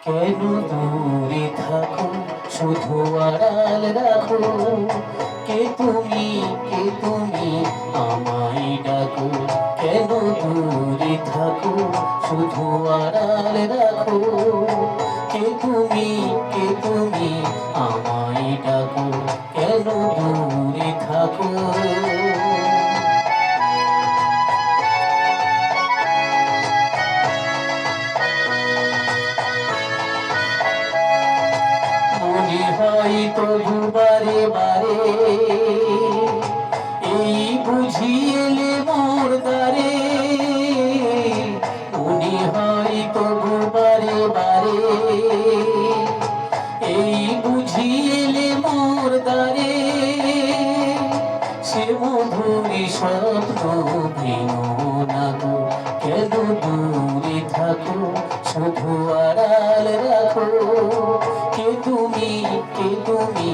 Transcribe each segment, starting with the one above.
কেন দূরে থাকো, শুধু আড়াল রাখো। কে তুমি, কে তুমি, আমায় ডাকো। কেন দূরে থাকো, শুধু আড়াল রাখো। কে তুমি, কে তুমি, আমায় ডাকো। কেন দূরে থাকো। মনে হয় তবু বারে বারে, এই বুঝি এলে মোর দ্বারে। মনে হয় তবু বারে বারে, এই বুঝি এলে মোর দ্বারে। সে মধুরী স্বপ্ন ভেঙো না গো। কেন দূরে থাকো, শুধু আড়াল রাখো। কে তুমি, কে তুমি,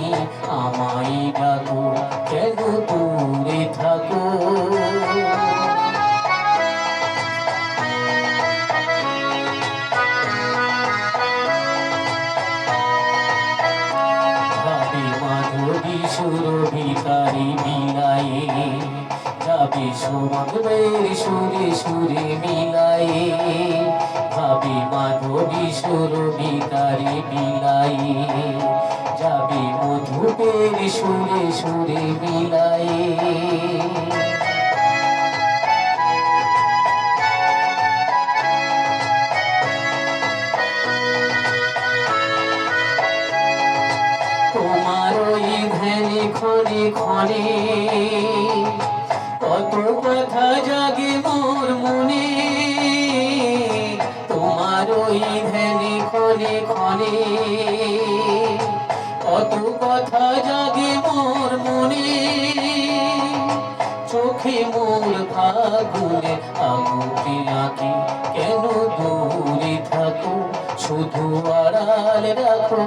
আমায় ডাকো। কেন দূরে থাকো। ভাবে মাধবী সুরভিকারী বিলায়ে, যাবে সুমধুরের সুরে সুরে মিলায়ে। ভাবে মাধবী সুরভিকারী বিলায়ে, যাবে মধুপের সুরে সুরে মিলায়ে। তোমার ওই ধ্যানে ক্ষণে ক্ষণে, কত কথা জাগে মোর মনে। তোমার ওই ধ্যানে ক্ষণে ক্ষণে, কত কথা জাগে মোর মনে। চোখে মোর ফাগুনে আগুনে আঁকে। কেন দূরে থাকো, শুধু আড়াল রাখো।